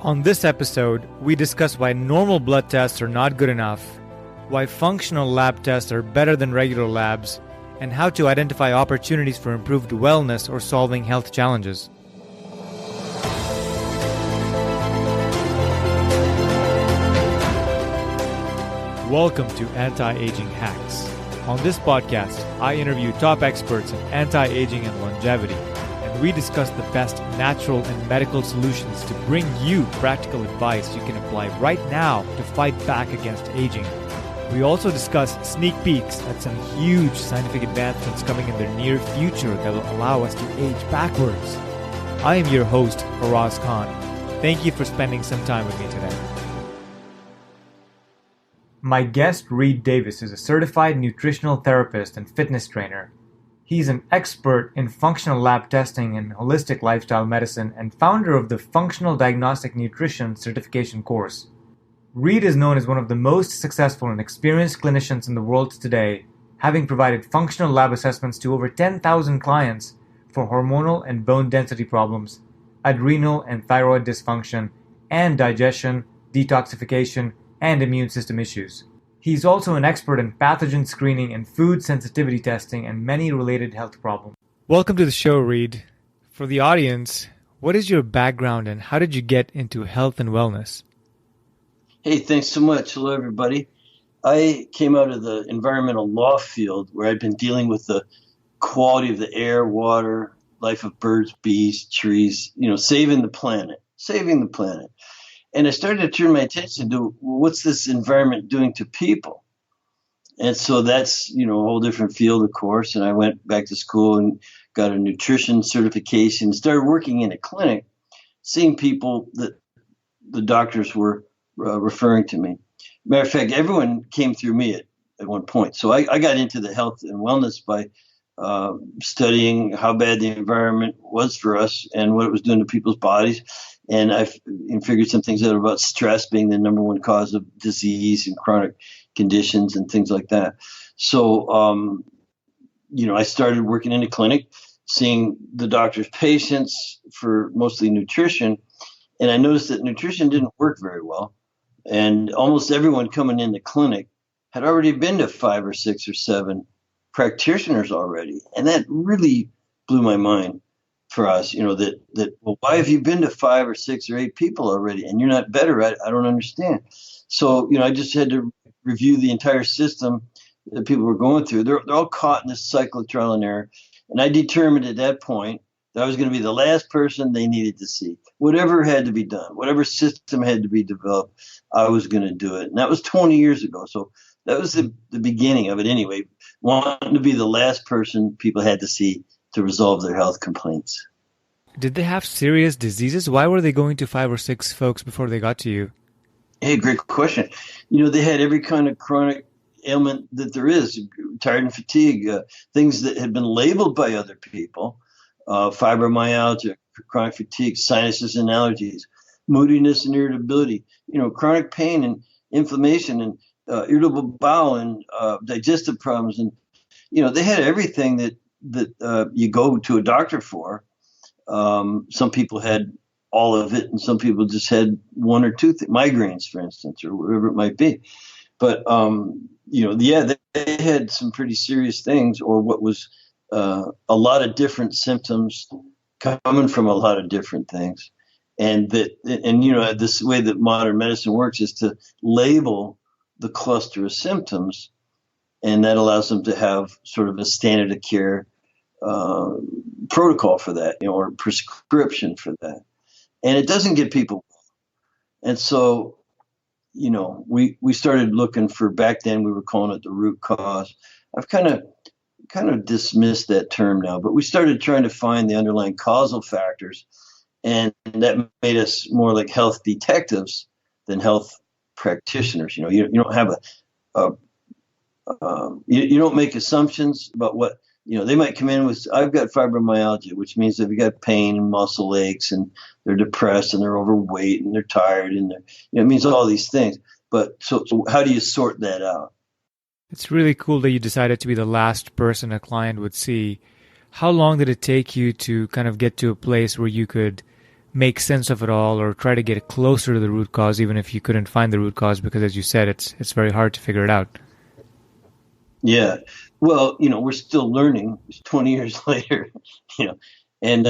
On this episode, we discuss why normal blood tests are not good enough, why functional lab tests are better than regular labs, and how to identify opportunities for improved wellness or solving health challenges. Welcome to Anti-Aging Hacks. On this podcast, I interview top experts in anti-aging and longevity, and we discuss the best natural and medical solutions to bring you practical advice you can apply right now to fight back against aging. We also discuss sneak peeks at some huge scientific advancements coming in the near future that will allow us to age backwards. I am your host, Faraz Khan. Thank you for spending some time with me today. My guest, Reed Davis, is a certified nutritional therapist and fitness trainer. He's an expert in functional lab testing and holistic lifestyle medicine and founder of the Functional Diagnostic Nutrition Certification Course. Reed is known as one of the most successful and experienced clinicians in the world today, having provided functional lab assessments to over 10,000 clients for hormonal and bone density problems, adrenal and thyroid dysfunction, and digestion, detoxification, and immune system issues. He's also an expert in pathogen screening and food sensitivity testing and many related health problems. Welcome to the show, Reed. For the audience, what is your background and how did you get into health and wellness? Hey, thanks so much. Hello, everybody. I came out of the environmental law field where I'd been dealing with the quality of the air, water, life of birds, bees, trees, saving the planet. And I started to turn my attention to what's this environment doing to people? And so that's, a whole different field, of course. And I went back to school and got a nutrition certification, started working in a clinic, seeing people that the doctors were referring to me. Matter of fact, everyone came through me at one point. So I got into the health and wellness by studying how bad the environment was for us and what it was doing to people's bodies. And I figured some things out about stress being the number one cause of disease and chronic conditions and things like that. So, I started working in a clinic, seeing the doctor's patients for mostly nutrition. And I noticed that nutrition didn't work very well. And almost everyone coming in the clinic had already been to 5 or 6 or 7 practitioners already. And that really blew my mind for us, well, why have you been to 5 or 6 or 8 people already and you're not better at it? I don't understand. So, I just had to review the entire system that people were going through. They're all caught in this cycle of trial and error. And I determined at that point that I was going to be the last person they needed to see. Whatever had to be done, whatever system had to be developed, I was going to do it. And that was 20 years ago. So that was the beginning of it anyway, wanting to be the last person people had to see to resolve their health complaints. Did they have serious diseases? Why were they going to 5 or 6 folks before they got to you? Hey, great question. They had every kind of chronic ailment that there is, tired and fatigue, things that had been labeled by other people, fibromyalgia, chronic fatigue, sinuses and allergies, moodiness and irritability, chronic pain and inflammation and irritable bowel and digestive problems. And, they had everything that you go to a doctor for. Some people had all of it, and some people just had 1 or 2 migraines, for instance, or whatever it might be. But they had some pretty serious things, or what was a lot of different symptoms coming from a lot of different things. And this way that modern medicine works is to label the cluster of symptoms, and that allows them to have sort of a standard of care protocol for that, or prescription for that. And it doesn't get people. And so, we started looking for, back then we were calling it the root cause. I've kind of dismissed that term now, but we started trying to find the underlying causal factors, and that made us more like health detectives than health practitioners. You don't have you don't make assumptions about what, they might come in with, I've got fibromyalgia, which means they've got pain and muscle aches and they're depressed and they're overweight and they're tired and it means all these things. But so how do you sort that out? It's really cool that you decided to be the last person a client would see. How long did it take you to kind of get to a place where you could make sense of it all or try to get closer to the root cause, even if you couldn't find the root cause, because as you said, it's very hard to figure it out. Yeah. Well, we're still learning. It's 20 years later, you know, and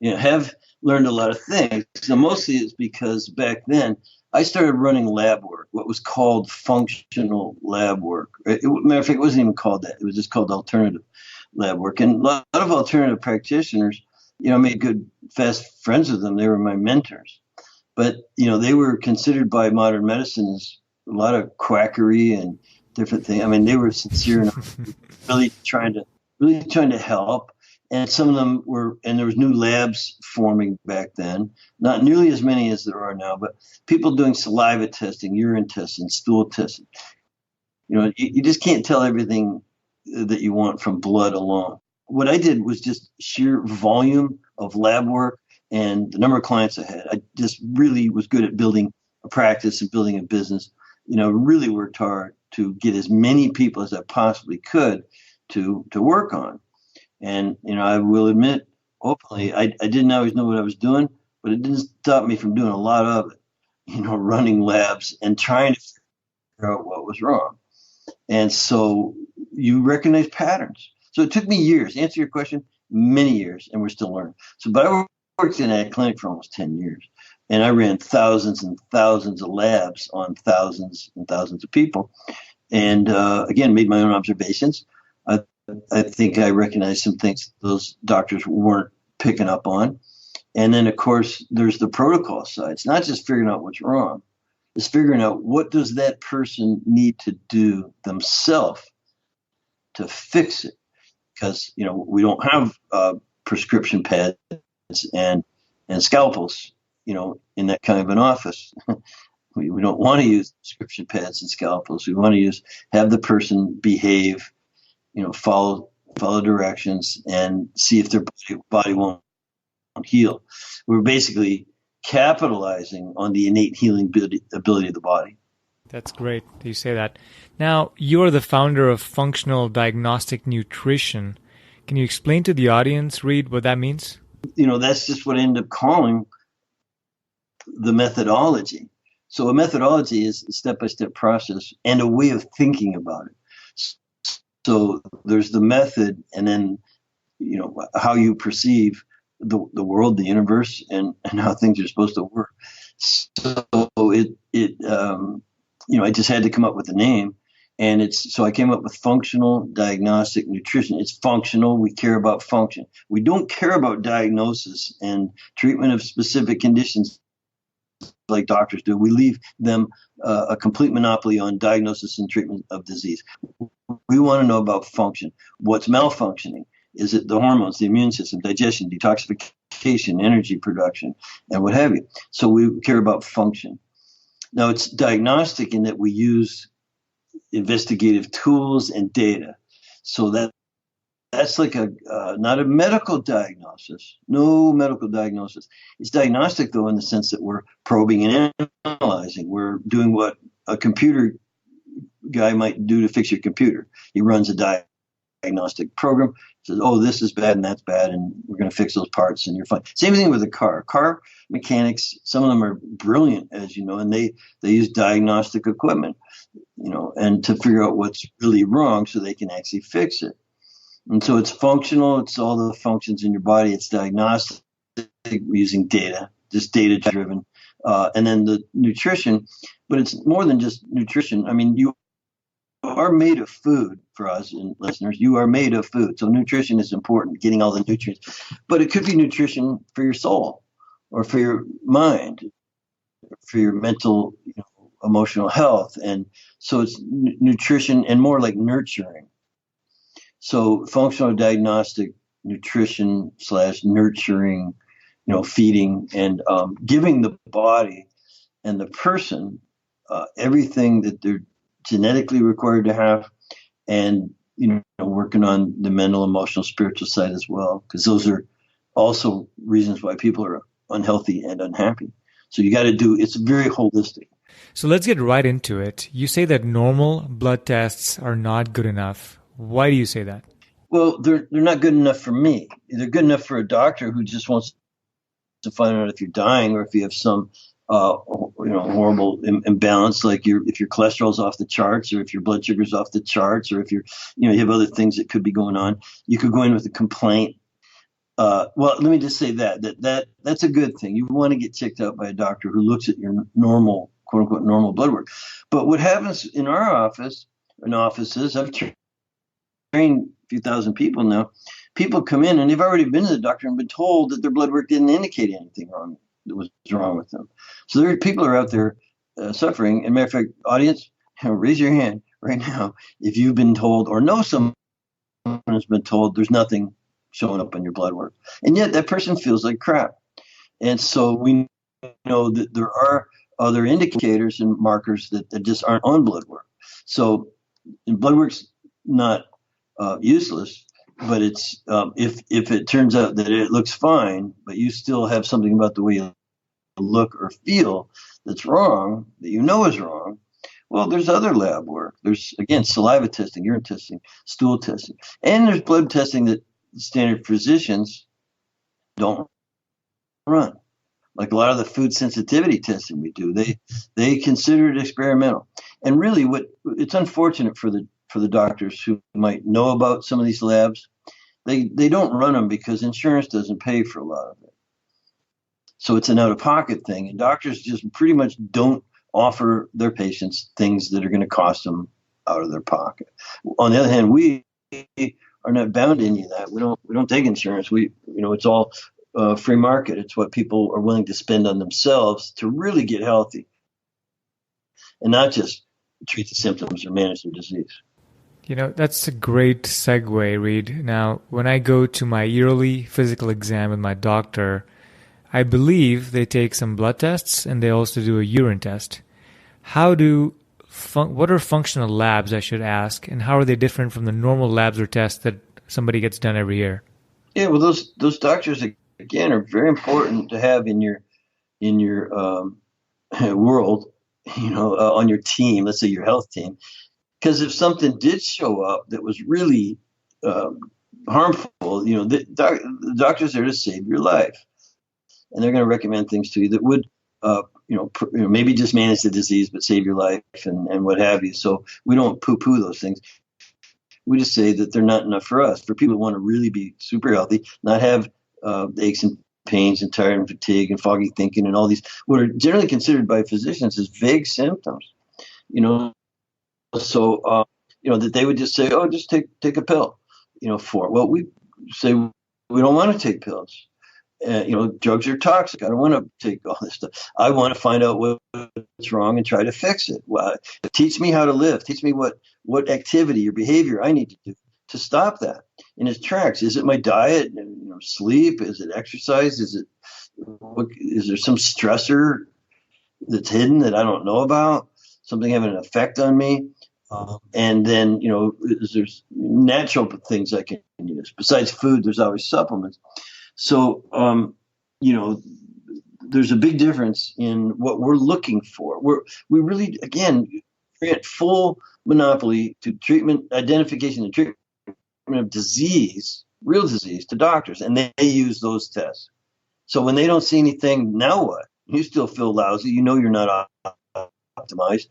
have learned a lot of things. So mostly it's because back then I started running lab work, what was called functional lab work. Matter of fact, it wasn't even called that. It was just called alternative lab work. And a lot of alternative practitioners, I made good, fast friends with them. They were my mentors. But, they were considered by modern medicine as a lot of quackery and different things. I mean, they were sincere enough, really trying to help. And some of them were, and there was new labs forming back then, not nearly as many as there are now, but people doing saliva testing, urine testing, stool testing. You just can't tell everything that you want from blood alone. What I did was just sheer volume of lab work and the number of clients I had. I just really was good at building a practice and building a business. Really worked hard to get as many people as I possibly could to work on. And, I will admit openly, I didn't always know what I was doing, but it didn't stop me from doing a lot of it, running labs and trying to figure out what was wrong. And so you recognize patterns. So it took me years, to answer your question, many years, and we're still learning. But I worked in a clinic for almost 10 years, and I ran thousands and thousands of labs on thousands and thousands of people. And again, made my own observations. I think I recognized some things those doctors weren't picking up on. And then, of course, there's the protocol side. It's not just figuring out what's wrong. It's figuring out what does that person need to do themselves to fix it. Because, we don't have prescription pads and scalpels, in that kind of an office. We don't want to use prescription pads and scalpels. We want to have the person behave, follow directions and see if their body won't heal. We're basically capitalizing on the innate healing ability of the body. That's great that you say that. Now, you're the founder of Functional Diagnostic Nutrition. Can you explain to the audience, Reed, what that means? That's just what I ended up calling the methodology. So a methodology is a step-by-step process and a way of thinking about it. So there's the method, and then, how you perceive the world, the universe, and how things are supposed to work. So I just had to come up with a name, and so I came up with Functional Diagnostic Nutrition. It's functional. We care about function. We don't care about diagnosis and treatment of specific conditions like doctors do. We leave them a complete monopoly on diagnosis and treatment of disease. We want to know about function. What's malfunctioning? Is it the hormones, the immune system, digestion, detoxification, energy production, and what have you? So we care about function. Now, it's diagnostic in that we use investigative tools and data. So that's like not a medical diagnosis, no medical diagnosis. It's diagnostic, though, in the sense that we're probing and analyzing. We're doing what a computer guy might do to fix your computer. He runs a diagnostic program, says, oh, this is bad and that's bad, and we're going to fix those parts and you're fine. Same thing with a car. Car mechanics, some of them are brilliant, as you know, and they use diagnostic equipment, and to figure out what's really wrong so they can actually fix it. And so it's functional. It's all the functions in your body. It's diagnostic using data, just data-driven. And then the nutrition, but it's more than just nutrition. I mean, you are made of food for us and listeners. You are made of food. So nutrition is important, getting all the nutrients. But it could be nutrition for your soul or for your mind, for your mental, emotional health. And so it's nutrition and more like nurturing. So functional diagnostic nutrition / nurturing, feeding and giving the body and the person everything that they're genetically required to have, and working on the mental, emotional, spiritual side as well, because those are also reasons why people are unhealthy and unhappy. So you got to it's very holistic. So let's get right into it. You say that normal blood tests are not good enough. Why do you say that? Well, they're not good enough for me. They're good enough for a doctor who just wants to find out if you're dying or if you have some horrible imbalance, like if your cholesterol's off the charts, or if your blood sugar's off the charts, or if you have other things that could be going on. You could go in with a complaint. Well, let me just say that's a good thing. You want to get checked out by a doctor who looks at your normal, quote unquote, normal blood work. But what happens in our office and offices, I've trained a few thousand people now. People come in and they've already been to the doctor and been told that their blood work didn't indicate anything wrong that was wrong with them. So there are people are out there suffering. And matter of fact, audience, raise your hand right now if you've been told or know someone has been told there's nothing showing up on your blood work, and yet that person feels like crap. And so we know that there are other indicators and markers that just aren't on blood work. So blood work's not useless, but it's if it turns out that it looks fine, but you still have something about the way you look or feel that's wrong, that you know is wrong, well, there's other lab work. There's, again, saliva testing, urine testing, stool testing, and there's blood testing that standard physicians don't run. Like a lot of the food sensitivity testing we do, they consider it experimental. And really, it's unfortunate for the doctors who might know about some of these labs. They don't run them because insurance doesn't pay for a lot of it. So it's an out-of-pocket thing, and doctors just pretty much don't offer their patients things that are going to cost them out of their pocket. On the other hand, we are not bound to any of that. We don't take insurance. It's all free market. It's what people are willing to spend on themselves to really get healthy, and not just treat the symptoms or manage their disease. That's a great segue, Reed. Now, when I go to my yearly physical exam with my doctor, I believe they take some blood tests and they also do a urine test. What are functional labs, I should ask, and how are they different from the normal labs or tests that somebody gets done every year? Yeah, well, those doctors, again, are very important to have in your world, on your team, let's say your health team. Because if something did show up that was really harmful, the doctor's there to save your life. And they're going to recommend things to you that would, maybe just manage the disease, but save your life and what have you. So we don't poo-poo those things. We just say that they're not enough for us. For people who want to really be super healthy, not have aches and pains and tired and fatigue and foggy thinking and all these, what are generally considered by physicians as vague symptoms, So, that they would just say, oh, just take a pill, for it. Well, we say we don't want to take pills. Drugs are toxic. I don't want to take all this stuff. I want to find out what's wrong and try to fix it. Well, teach me how to live. Teach me what activity or behavior I need to do to stop that in its tracks. Is it my diet? Sleep? Is it exercise? Is there some stressor that's hidden that I don't know about? Something having an effect on me? And then, there's natural things I can use. Besides food, there's always supplements. So, there's a big difference in what we're looking for. We really, again, grant full monopoly to treatment, identification and treatment of disease, real disease, to doctors, and they use those tests. So when they don't see anything, now what? You still feel lousy. You're not optimized.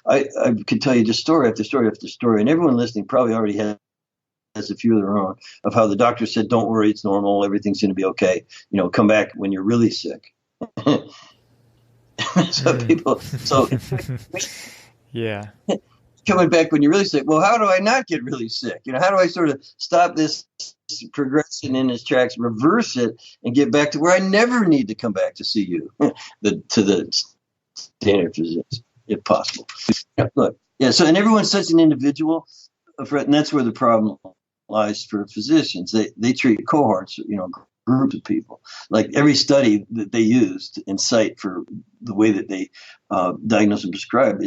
I could tell you just story after story after story, and everyone listening probably already has a few of their own, of how the doctor said, don't worry, it's normal, everything's going to be okay. Come back when you're really sick. Yeah. Coming back when you're really sick. Well, how do I not get really sick? How do I sort of stop this progression in its tracks, reverse it, and get back to where I never need to come back to see you, to the standard physician, if possible. Look, yeah. So, and everyone's such an individual, and that's where the problem lies for physicians. They treat cohorts, groups of people. Like every study that they use and cite for the way that they diagnose and prescribe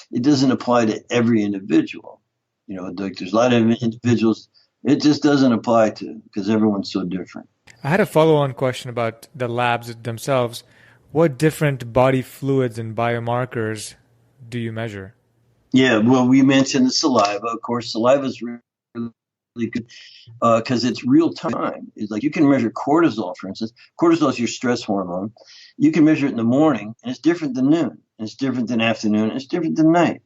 it doesn't apply to every individual. There's a lot of individuals it just doesn't apply to, because everyone's so different. I had a follow-on question about the labs themselves. What different body fluids and biomarkers do you measure? Yeah, well, we mentioned the saliva. Of course, saliva is really good because it's real time. It's like you can measure cortisol, for instance. Cortisol is your stress hormone. You can measure it in the morning, and it's different than noon, and it's different than afternoon, and it's different than night.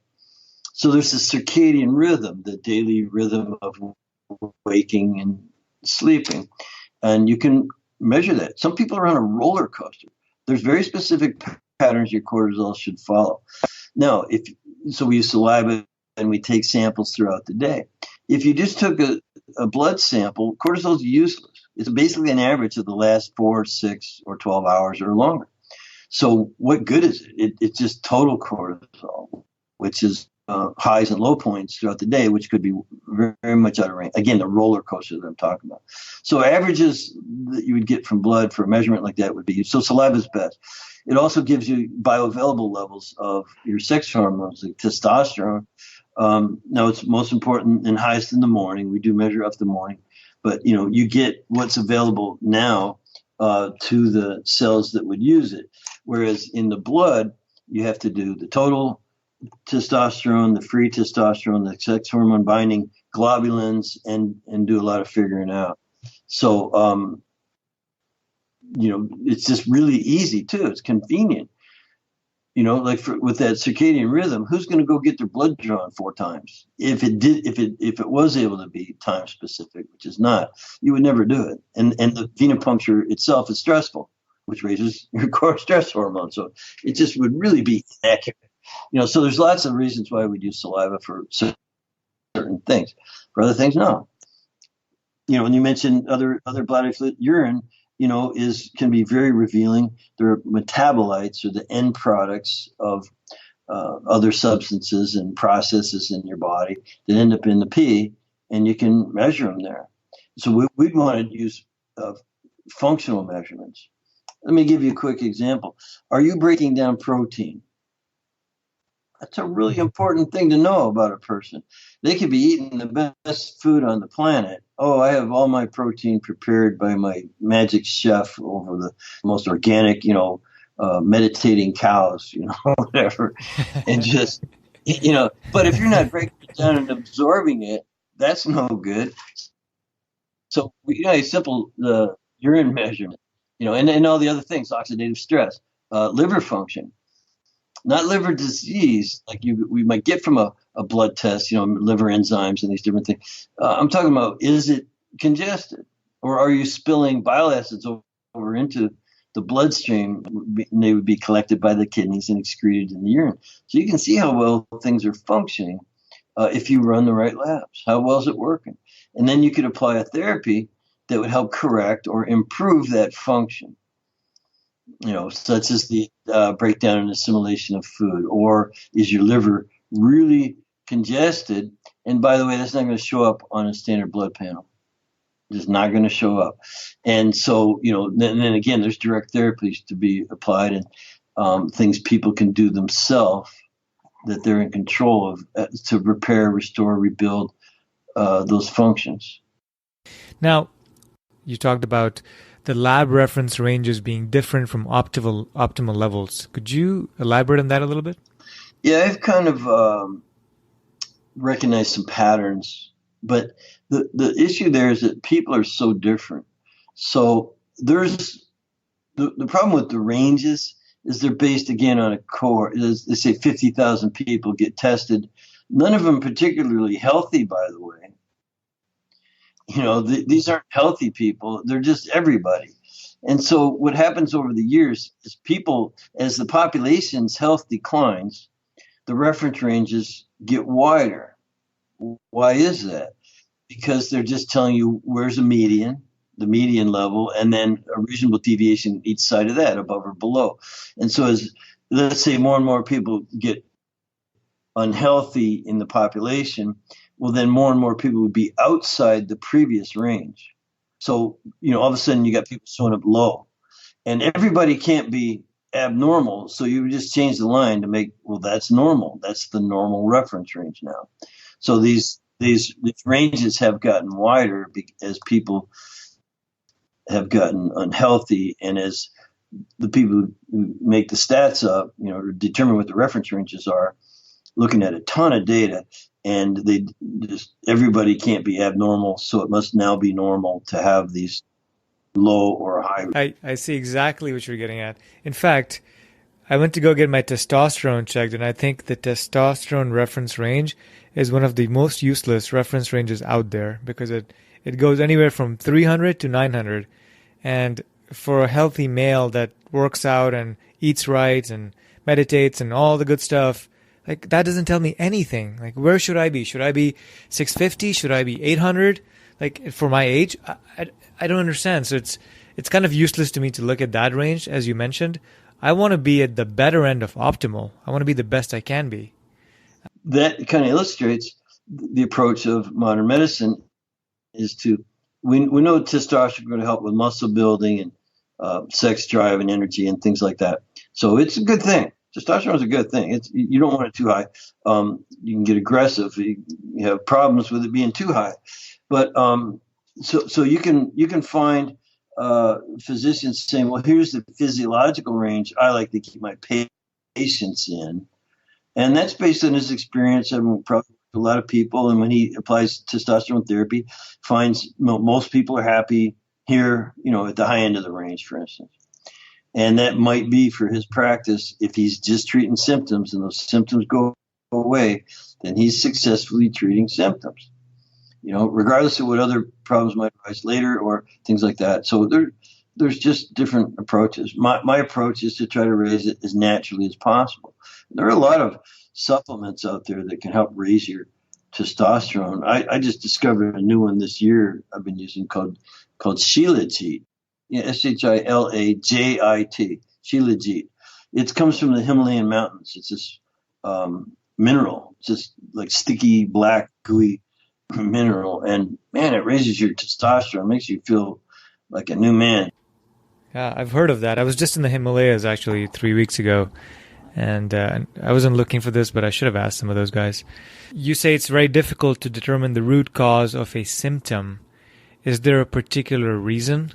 So there's the circadian rhythm, the daily rhythm of waking and sleeping, and you can measure that. Some people are on a roller coaster. There's very specific patterns your cortisol should follow. Now, we use saliva and we take samples throughout the day. If you just took a blood sample, cortisol is useless. It's basically an average of the last 4, 6, or 12 hours or longer. So what good is it? It's just total cortisol, which is highs and low points throughout the day, which could be very, very much out of range. Again, the roller coaster that I'm talking about. So averages that you would get from blood for a measurement like that would be, so saliva is best. It also gives you bioavailable levels of your sex hormones, like testosterone. Now it's most important and highest in the morning. We do measure up the morning, but you get what's available now to the cells that would use it. Whereas in the blood, you have to do the total testosterone, the free testosterone, the sex hormone binding globulins, and do a lot of figuring out. So, it's just really easy too. It's convenient. Like with that circadian rhythm, who's going to go get their blood drawn 4 times? If it was able to be time specific, which is not, you would never do it. And the venipuncture itself is stressful, which raises your core stress hormone. So it just would really be inaccurate. So there's lots of reasons why we use saliva for certain things. For other things, no. And you mentioned other body fluid, urine, can be very revealing. They're metabolites, or the end products of other substances and processes in your body that end up in the pee, and you can measure them there. So we'd want to use functional measurements. Let me give you a quick example. Are you breaking down protein? That's a really important thing to know about a person. They could be eating the best food on the planet. Oh, I have all my protein prepared by my magic chef over the most organic, meditating cows, whatever. And just, but if you're not breaking it down and absorbing it, that's no good. So, a simple urine measurement, and all the other things, oxidative stress, liver function. Not liver disease like we might get from a blood test, liver enzymes and these different things. I'm talking about, is it congested, or are you spilling bile acids over into the bloodstream? And they would be collected by the kidneys and excreted in the urine. So you can see how well things are functioning if you run the right labs. How well is it working? And then you could apply a therapy that would help correct or improve that function. Such as the breakdown and assimilation of food, or is your liver really congested? And by the way, that's not going to show up on a standard blood panel. It's not going to show up. And so, then again, there's direct therapies to be applied, and things people can do themselves that they're in control of to repair, restore, rebuild those functions. Now, you talked about the lab reference ranges being different from optimal levels. Could you elaborate on that a little bit? Yeah, I've kind of recognized some patterns, but the issue there is that people are so different. So there's the problem with the ranges is they're based, again, on a cohort. They say 50,000 people get tested. None of them particularly healthy, by the way. These aren't healthy people. They're just everybody. And so what happens over the years is people, as the population's health declines, the reference ranges get wider. Why is that? Because they're just telling you where's the median level, and then a reasonable deviation each side of that, above or below. And so as, let's say, more and more people get unhealthy in the population, well, then more and more people would be outside the previous range. So, all of a sudden you got people showing up low, and everybody can't be abnormal. So you would just change the line to make, well, that's normal. That's the normal reference range now. So these ranges have gotten wider as people have gotten unhealthy, and as the people who make the stats up, to determine what the reference ranges are, looking at a ton of data. and they just everybody can't be abnormal, so it must now be normal to have these low or high. I see exactly what you're getting at. In fact, I went to go get my testosterone checked, and I think the testosterone reference range is one of the most useless reference ranges out there because it goes anywhere from 300 to 900. And for a healthy male that works out and eats right and meditates and all the good stuff, like that doesn't tell me anything. Like, where should I be? Should I be 650? Should I be 800? Like, for my age, I don't understand. So it's kind of useless to me to look at that range, as you mentioned. I want to be at the better end of optimal. I want to be the best I can be. That kind of illustrates the approach of modern medicine is to, we know testosterone is going to help with muscle building and sex drive and energy and things like that. So it's a good thing. Testosterone is a good thing. You don't want it too high. You can get aggressive. You have problems with it being too high. But so you can find physicians saying, well, here's the physiological range I like to keep my patients in. And that's based on his experience. I mean, probably a lot of people. And when he applies testosterone therapy, finds most people are happy here, at the high end of the range, for instance. And that might be for his practice. If he's just treating symptoms and those symptoms go away, then he's successfully treating symptoms, regardless of what other problems might arise later or things like that. So there's just different approaches. My approach is to try to raise it as naturally as possible. There are a lot of supplements out there that can help raise your testosterone. I just discovered a new one this year I've been using called Shilajit. Shilajit. Shilajit. It comes from the Himalayan mountains. It's this mineral. It's just like sticky, black, gooey mineral. And man, it raises your testosterone, makes you feel like a new man. Yeah, I've heard of that. I was just in the Himalayas actually 3 weeks ago. And I wasn't looking for this, but I should have asked some of those guys. You say it's very difficult to determine the root cause of a symptom. Is there a particular reason?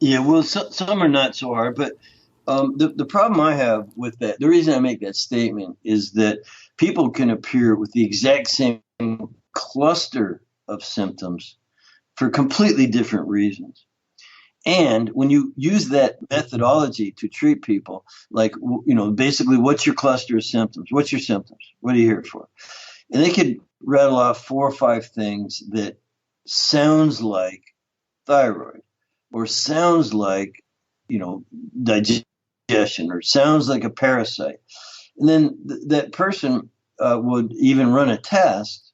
Yeah, well, some are not so hard, but the problem I have with that, the reason I make that statement is that people can appear with the exact same cluster of symptoms for completely different reasons. And when you use that methodology to treat people, like, basically, what's your cluster of symptoms? What's your symptoms? What are you here for? And they could rattle off 4 or 5 things that sounds like thyroid or sounds like, digestion or sounds like a parasite. And then that person would even run a test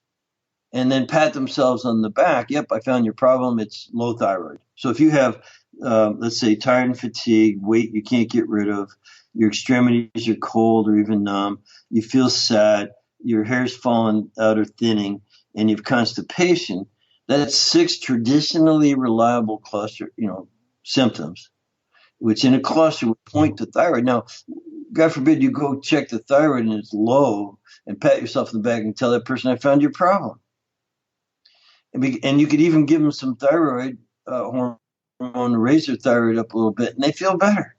and then pat themselves on the back. Yep, I found your problem. It's low thyroid. So if you have, let's say, tired and fatigued, weight you can't get rid of, your extremities are cold or even numb, you feel sad, your hair's falling out or thinning, and you have constipation, that's 6 traditionally reliable cluster, symptoms, which in a cluster would point to thyroid. Now, God forbid you go check the thyroid and it's low and pat yourself in the back and tell that person, I found your problem. And you could even give them some thyroid hormone to raise their thyroid up a little bit, and they feel better.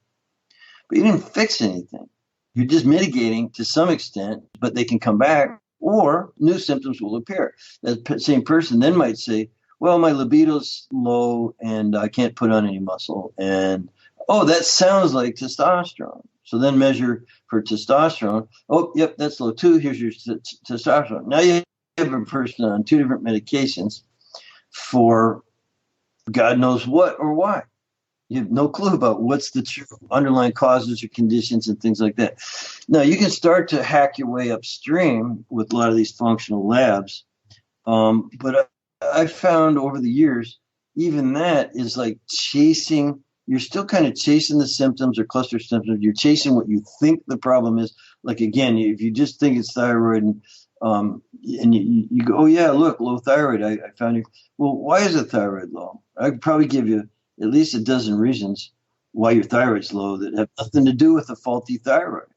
But you didn't fix anything. You're just mitigating to some extent, but they can come back, or new symptoms will appear. That same person then might say, well, my libido's low, and I can't put on any muscle. And, oh, that sounds like testosterone. So then measure for testosterone. Oh, yep, that's low too. Here's your testosterone. Now you have a person on 2 different medications for God knows what or why. You have no clue about what's the true underlying causes or conditions and things like that. Now, you can start to hack your way upstream with a lot of these functional labs. But I found over the years, even that is like you're still kind of chasing the symptoms or cluster symptoms. You're chasing what you think the problem is. Like, again, if you just think it's thyroid and you go, oh, yeah, look, low thyroid, I found you. Well, why is the thyroid low? I could probably give you at least a dozen reasons why your thyroid's low that have nothing to do with a faulty thyroid.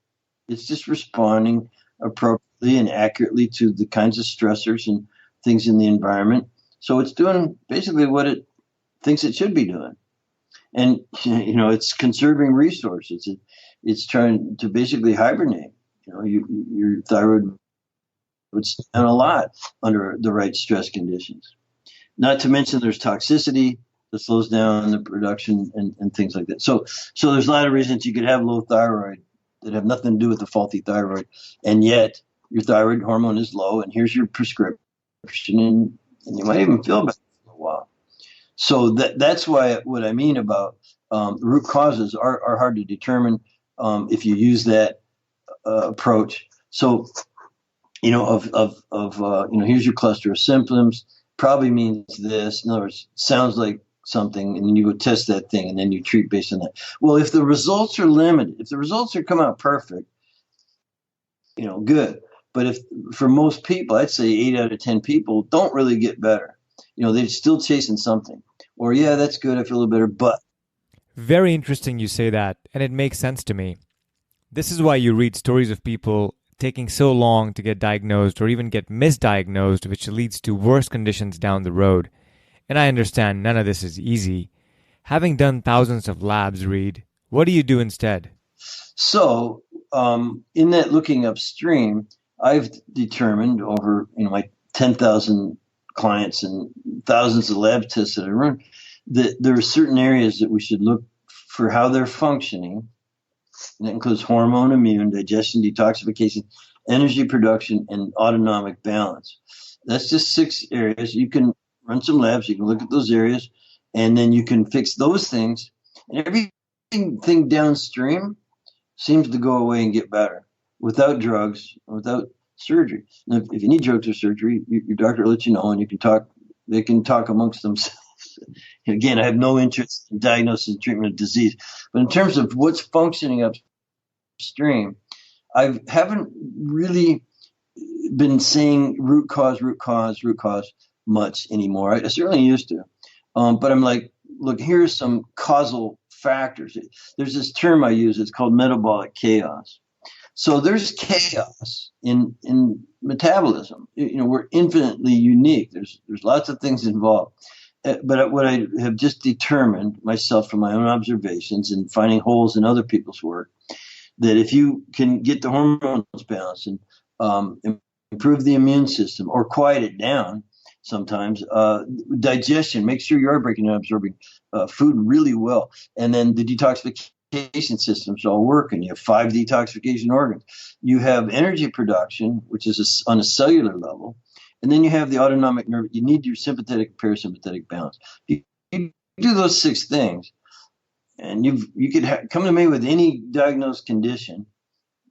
It's just responding appropriately and accurately to the kinds of stressors and things in the environment. So it's doing basically what it thinks it should be doing. And, it's conserving resources. It's trying to basically hibernate. Your thyroid would slow down a lot under the right stress conditions. Not to mention there's toxicity that slows down the production and things like that. So there's a lot of reasons you could have low thyroid that have nothing to do with the faulty thyroid, and yet your thyroid hormone is low, and here's your prescription, and you might even feel better for a while. So that's why what I mean about root causes are hard to determine if you use that approach. So, here's your cluster of symptoms, probably means this. In other words, sounds like something, and then you go test that thing, and then you treat based on that. Well, if the results are limited, if the results are come out perfect, good. But if for most people, I'd say 8 out of 10 people don't really get better. They're still chasing something. Or, yeah, that's good, I feel a little better, but. Very interesting you say that, and it makes sense to me. This is why you read stories of people taking so long to get diagnosed or even get misdiagnosed, which leads to worse conditions down the road. And I understand none of this is easy. Having done thousands of labs, Reed, what do you do instead? So, in that looking upstream, I've determined over my 10,000 clients and thousands of lab tests that I run that there are certain areas that we should look for how they're functioning. And that includes hormone, immune, digestion, detoxification, energy production, and autonomic balance. That's just 6 areas. You can run some labs. You can look at those areas, and then you can fix those things. And everything downstream seems to go away and get better without drugs, without surgery. Now, if you need drugs or surgery, your doctor will let you know, and you can talk. They can talk amongst themselves. Again, I have no interest in diagnosis and treatment of disease, but in terms of what's functioning upstream, I haven't really been saying root cause much anymore. I certainly used to, but I'm like, look, here's some causal factors. There's this term I use. It's called metabolic chaos. So there's chaos in metabolism. We're infinitely unique. There's lots of things involved. But what I have just determined myself from my own observations and finding holes in other people's work, that if you can get the hormones balanced and improve the immune system or quiet it down sometimes, digestion, make sure you are breaking and absorbing food really well. And then the detoxification systems all work, and you have 5 detoxification organs. You have energy production, which is on a cellular level. And then you have the autonomic nerve. You need your sympathetic and parasympathetic balance. You do those 6 things, and you could come to me with any diagnosed condition.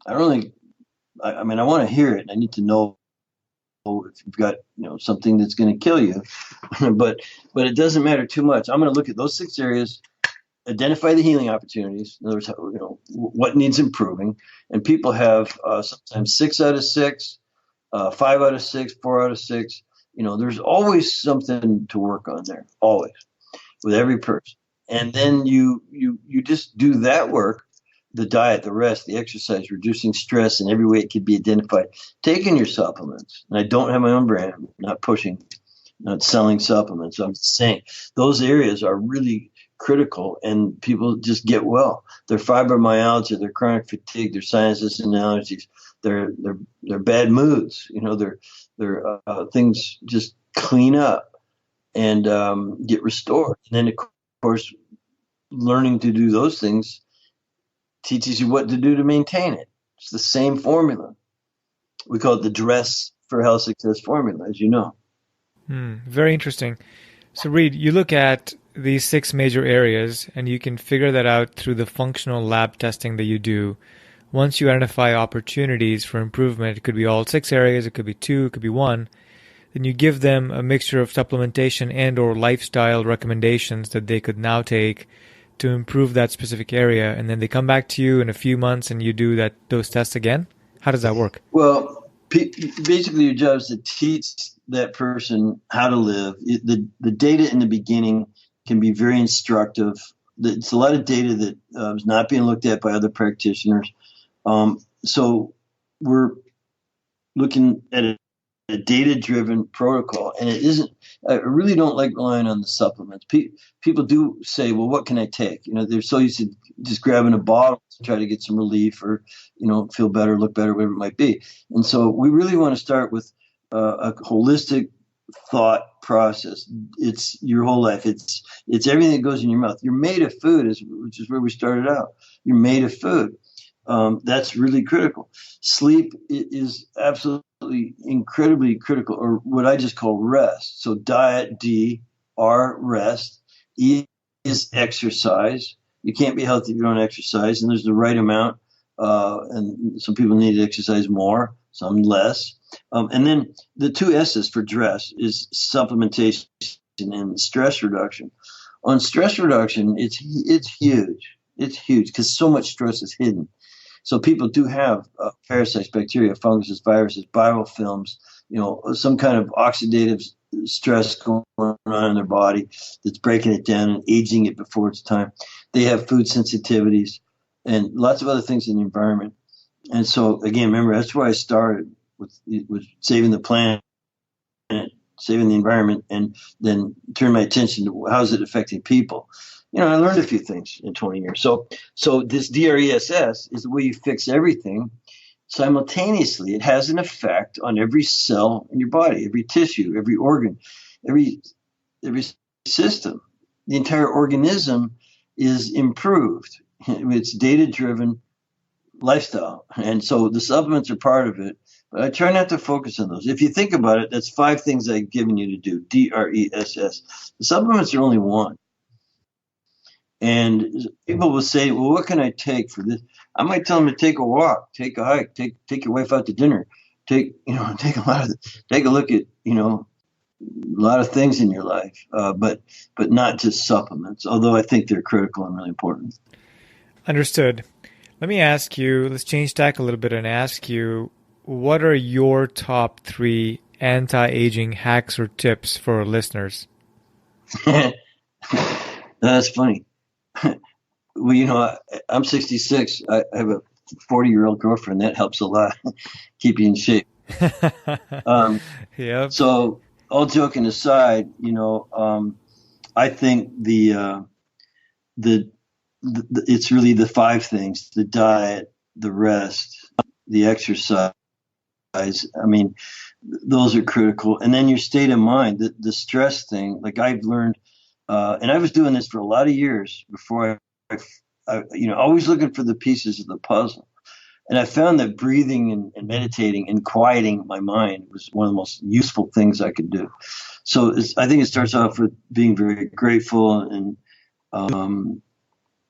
I want to hear it. I need to know if you've got something that's going to kill you, but it doesn't matter too much. I'm going to look at those 6 areas, identify the healing opportunities. In other words, what needs improving, and people have sometimes 6 out of 6. 5 out of 6, 4 out of 6. There's always something to work on there, always, with every person. And then you just do that work, the diet, the rest, the exercise, reducing stress in every way it could be identified, taking your supplements. And I don't have my own brand. I'm not pushing, not selling supplements. I'm saying those areas are really critical, and people just get well. Their fibromyalgia, their chronic fatigue, their sinuses and allergies, their bad moods, their things just clean up and get restored. And then, of course, learning to do those things teaches you what to do to maintain it. It's the same formula. We call it the Dress for Health Success formula, as you know. Very interesting. So, Reed, you look at these 6 major areas, and you can figure that out through the functional lab testing that you do. Once you identify opportunities for improvement, it could be all 6 areas, it could be 2, it could be 1, then you give them a mixture of supplementation and or lifestyle recommendations that they could now take to improve that specific area, and then they come back to you in a few months and you do those tests again? How does that work? Well, basically your job is to teach that person how to live. The data in the beginning can be very instructive. It's a lot of data that is not being looked at by other practitioners. So we're looking at a data-driven protocol, and it isn't. I really don't like relying on the supplements. People do say, "Well, what can I take?" They're so used to just grabbing a bottle to try to get some relief, or feel better, look better, whatever it might be. And so we really want to start with a holistic thought process. It's your whole life. It's everything that goes in your mouth. You're made of food, which is where we started out. You're made of food. That's really critical. Sleep is absolutely incredibly critical, or what I just call rest. So diet, D, R, rest. E is exercise. You can't be healthy if you don't exercise, and there's the right amount. And some people need to exercise more, some less. And then the two S's for dress is supplementation and stress reduction. On stress reduction, it's huge. It's huge because so much stress is hidden. So people do have parasites, bacteria, funguses, viruses, biofilms, some kind of oxidative stress going on in their body that's breaking it down and aging it before its time. They have food sensitivities and lots of other things in the environment. And so, again, remember, that's where I started with saving the planet, saving the environment, and then turn my attention to how's it affecting people. I learned a few things in 20 years. So this DRESS is the way you fix everything. Simultaneously, it has an effect on every cell in your body, every tissue, every organ, every system. The entire organism is improved. It's data-driven lifestyle. And so the supplements are part of it. But I try not to focus on those. If you think about it, that's 5 things I've given you to do, DRESS. The supplements are only one. And people will say, well, what can I take for this? I might tell them to take a walk, take a hike, take your wife out to dinner, take a look at, a lot of things in your life, but not just supplements, although I think they're critical and really important. Understood. Let me ask you, let's change tack a little bit and ask you, what are your top 3 anti-aging hacks or tips for our listeners? That's funny. Well, I'm 66. I have a 40-year-old girlfriend. That helps a lot. Keep you in shape. Yep. So, all joking aside, I think it's really the 5 things: the diet, the rest, the exercise. I mean, those are critical. And then your state of mind, the stress thing. Like I've learned, and I was doing this for a lot of years before I always looking for the pieces of the puzzle. And I found that breathing and meditating and quieting my mind was one of the most useful things I could do. So I think it starts off with being very grateful, and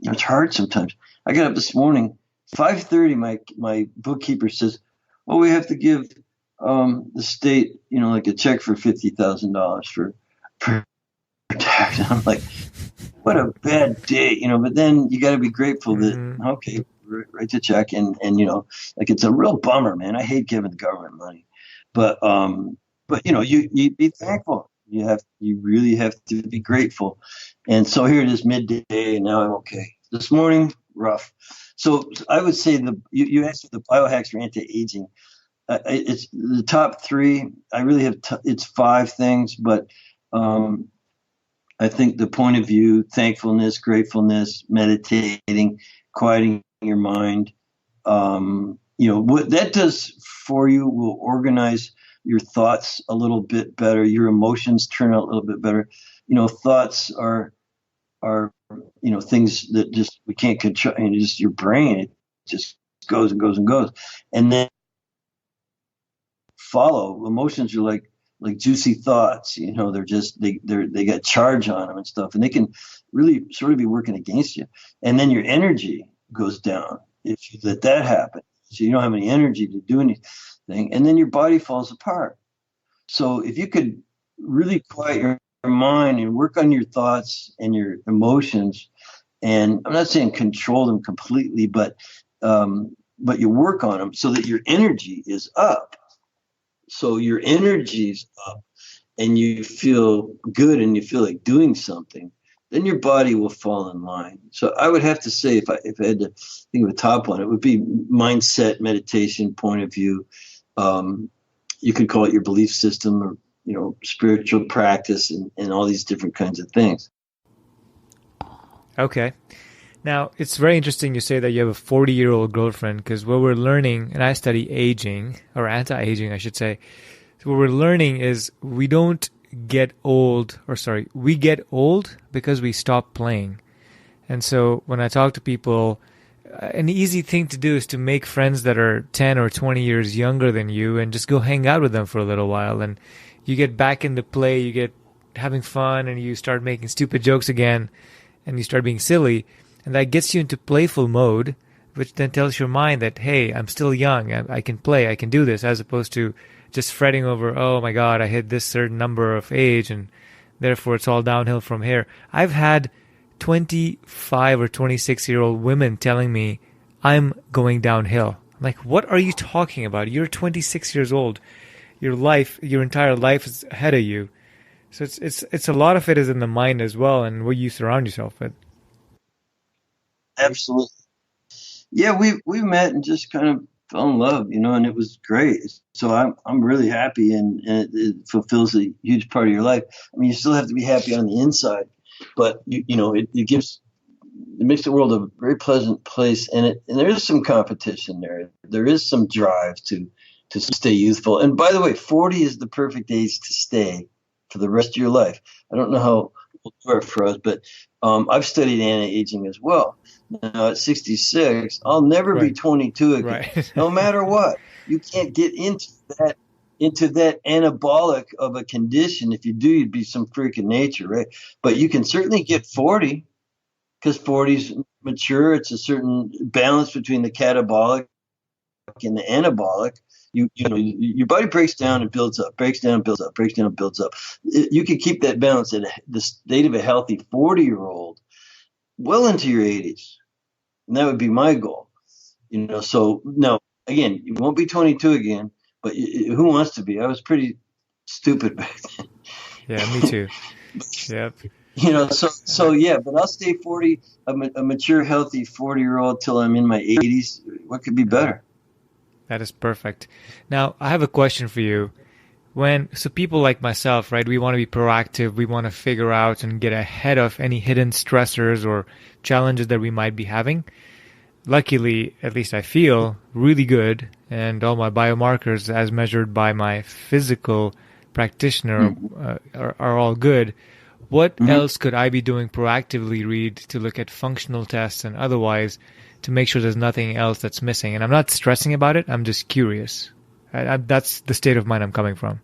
it's hard sometimes. I got up this morning, 5:30. My bookkeeper says, "Well, we have to give the state, like a check for $50,000 for tax." And I'm like, what a bad day, But then you got to be grateful that okay, write the check, and like it's a real bummer, man. I hate giving the government money, but you be thankful. You really have to be grateful. And so here it is, midday, and now I'm okay. This morning, rough. So I would say you asked for the biohacks for anti-aging. It's the top 3. I really have it's 5 things, but I think the point of view, thankfulness, gratefulness, meditating, quieting your mind, what that does for you will organize your thoughts a little bit better. Your emotions turn out a little bit better. Thoughts are things that just we can't control. Just your brain, it just goes and goes and goes. And then follow emotions are like juicy thoughts. They're just they got charge on them and stuff, and they can really sort of be working against you. And then your energy goes down if you let that happen. So you don't have any energy to do anything, and then your body falls apart. So if you could really quiet your mind and work on your thoughts and your emotions, and I'm not saying control them completely, but you work on them so that your energy is up. So your energy's up and you feel good and you feel like doing something, then your body will fall in line. So I would have to say, if I had to think of a top one, it would be mindset, meditation, point of view, you could call it your belief system or, spiritual practice and all these different kinds of things. Okay. Now, it's very interesting you say that you have a 40-year-old girlfriend, because what we're learning, and I study aging, or anti-aging, I should say. So what we're learning is we don't get old, we get old because we stop playing. And so when I talk to people, an easy thing to do is to make friends that are 10 or 20 years younger than you and just go hang out with them for a little while. And you get back into play, you get having fun, and you start making stupid jokes again, and you start being silly. And that gets you into playful mode, which then tells your mind that, hey, I'm still young, I can play, I can do this, as opposed to just fretting over, oh my God, I hit this certain number of age, and therefore it's all downhill from here. I've had 25 or 26-year-old women telling me, I'm going downhill. I'm like, what are you talking about? You're 26 years old. Your entire life is ahead of you. So it's a lot of it is in the mind as well, and what you surround yourself with. Absolutely. Yeah, we met and just kind of fell in love, and it was great. So I'm really happy, and it fulfills a huge part of your life. I mean, you still have to be happy on the inside, but it makes the world a very pleasant place, and there is some competition there. There is some drive to stay youthful. And by the way, 40 is the perfect age to stay for the rest of your life. I don't know how old you are for us, but I've studied anti-aging as well. Now at 66, I'll never be 22 again, right. no matter what. You can't get into that anabolic of a condition. If you do, you'd be some freak of nature, right? But you can certainly get 40, because 40's mature. It's a certain balance between the catabolic and the anabolic. Your body breaks down and builds up, breaks down and builds up, breaks down and builds up. You can keep that balance at the state of a healthy 40-year-old well into your 80s. And that would be my goal. So now, again, you won't be 22 again, but who wants to be? I was pretty stupid back then. Yeah, me too. Yep. So yeah, but I'll stay 40, a mature, healthy 40-year-old till I'm in my 80s. What could be better? That is perfect. Now, I have a question for you. So people like myself, right, we want to be proactive. We want to figure out and get ahead of any hidden stressors or challenges that we might be having. Luckily, at least I feel really good, and all my biomarkers as measured by my physical practitioner are all good. What else could I be doing proactively, Reed, to look at functional tests and otherwise to make sure there's nothing else that's missing? And I'm not stressing about it. I'm just curious. That's the state of mind I'm coming from.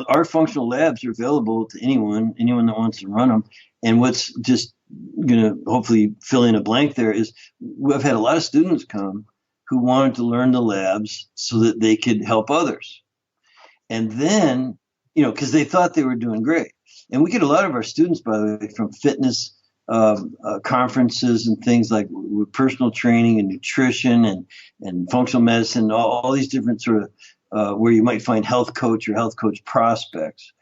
Our functional labs are available to anyone that wants to run them. And what's just going to hopefully fill in a blank there is we've had a lot of students come who wanted to learn the labs so that they could help others. And then, because they thought they were doing great. And we get a lot of our students, by the way, from fitness conferences and things like with personal training and nutrition and functional medicine, all these different sort of where you might find health coach or health coach prospects.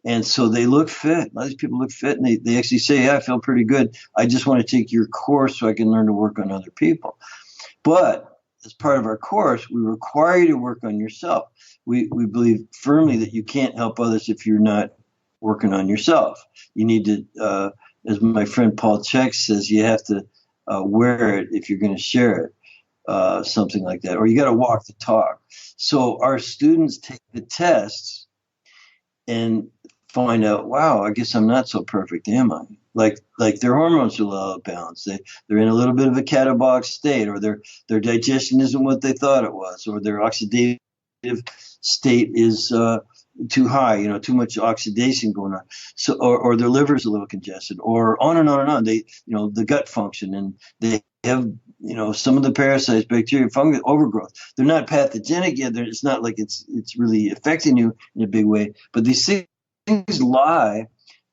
And so they look fit. A lot of these people look fit, and they actually say, yeah, I feel pretty good. I just want to take your course so I can learn to work on other people. But as part of our course, we require you to work on yourself. We believe firmly that you can't help others if you're not working on yourself. You need to, as my friend Paul Chek says, you have to wear it if you're going to share it, something like that. Or you got to walk the talk. So our students take the tests and find out, wow, I guess I'm not so perfect, am I? Like their hormones are a little out of balance. They're in a little bit of a catabolic state, or their digestion isn't what they thought it was, or their oxidative state is too high, too much oxidation going on. So, or their liver's a little congested, or on and on and on. They, the gut function, and they have, some of the parasites, bacteria, fungus, overgrowth. They're not pathogenic yet. It's not like it's really affecting you in a big way. But these things lie,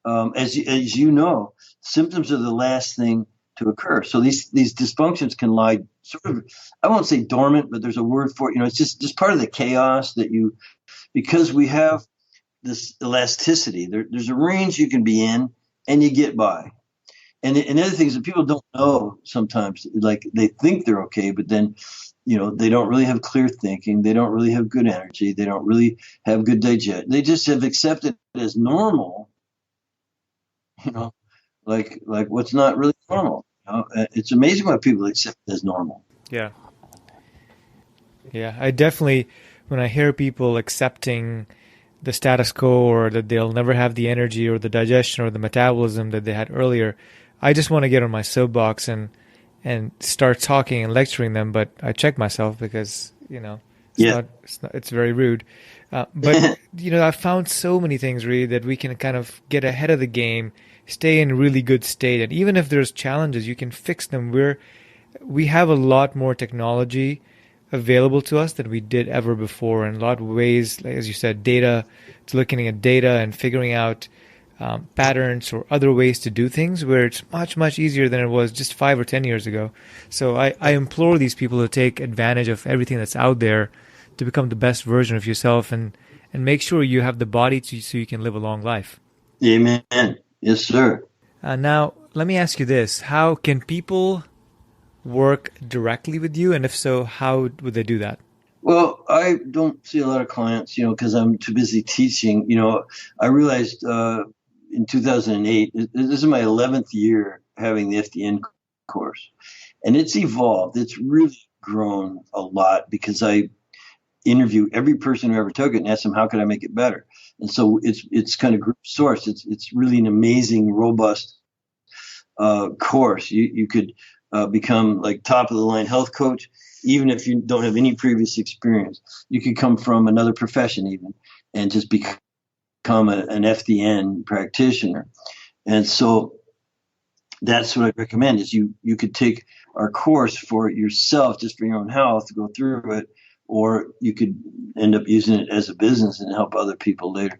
as you know, symptoms are the last thing to occur. So these dysfunctions can lie sort of, I won't say dormant, but there's a word for it. It's just part of the chaos that because we have this elasticity, there's a range you can be in and you get by. And the other thing is that people don't know sometimes, like they think they're okay, but then They don't really have clear thinking. They don't really have good energy. They don't really have good digestion. They just have accepted it as normal, you know, like what's not really normal. It's amazing what people accept as normal. Yeah. Yeah. I definitely, when I hear people accepting the status quo or that they'll never have the energy or the digestion or the metabolism that they had earlier, I just want to get on my soapbox and start talking and lecturing them. But I check myself because, it's very rude. But, I've found so many things really that we can kind of get ahead of the game, stay in really good state. And even if there's challenges, you can fix them. We have a lot more technology available to us than we did ever before, in a lot of ways, like, as you said, data, it's looking at data and figuring out patterns or other ways to do things, where it's much, much easier than it was just 5 or 10 years ago. So I implore these people to take advantage of everything that's out there to become the best version of yourself and make sure you have the body so you can live a long life. Amen. Yes, sir. Now, let me ask you this. How can people work directly with you? And if so, how would they do that? Well, I don't see a lot of clients, because I'm too busy teaching. I realized in 2008, this is my 11th year having the FDN course, and it's evolved. It's really grown a lot because I interview every person who ever took it and ask them, how can I make it better? And so it's kind of group sourced. It's really an amazing, robust course. You could become like top of the line health coach, even if you don't have any previous experience. You could come from another profession even and just become an FDN practitioner. And so that's what I recommend is you could take our course for yourself, just for your own health, go through it, or you could end up using it as a business and help other people later.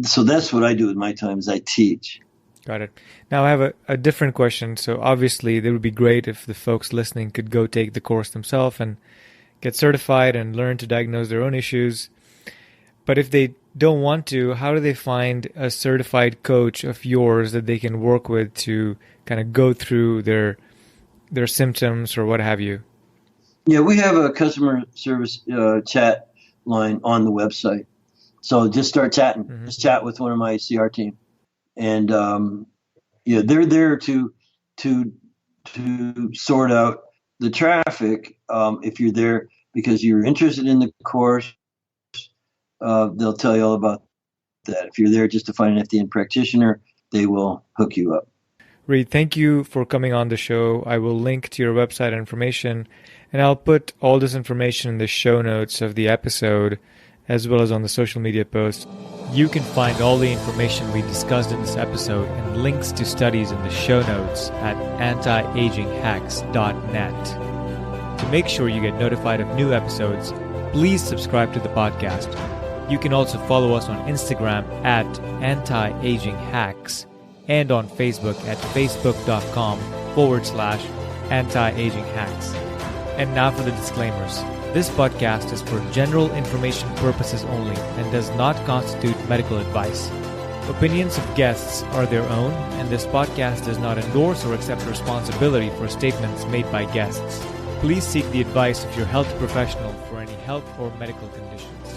So that's what I do with my time is I teach. Got it. Now I have a different question. So obviously it would be great if the folks listening could go take the course themselves and get certified and learn to diagnose their own issues. But if they don't want to, how do they find a certified coach of yours that they can work with to kind of go through their symptoms or what have you? Yeah, we have a customer service chat line on the website. So just start chatting. Mm-hmm. Just chat with one of my CR team. And they're there to sort out the traffic. If you're there because you're interested in the course, they'll tell you all about that. If you're there just to find an FDN practitioner, they will hook you up. Reed, thank you for coming on the show. I will link to your website information, and I'll put all this information in the show notes of the episode, as well as on the social media post. You can find all the information we discussed in this episode and links to studies in the show notes at antiaginghacks.net. To make sure you get notified of new episodes, please subscribe to the podcast. You can also follow us on Instagram at antiaginghacks and on Facebook at facebook.com/antiaginghacks. And now for the disclaimers. This podcast is for general information purposes only and does not constitute medical advice. Opinions of guests are their own, and this podcast does not endorse or accept responsibility for statements made by guests. Please seek the advice of your health professional for any health or medical conditions.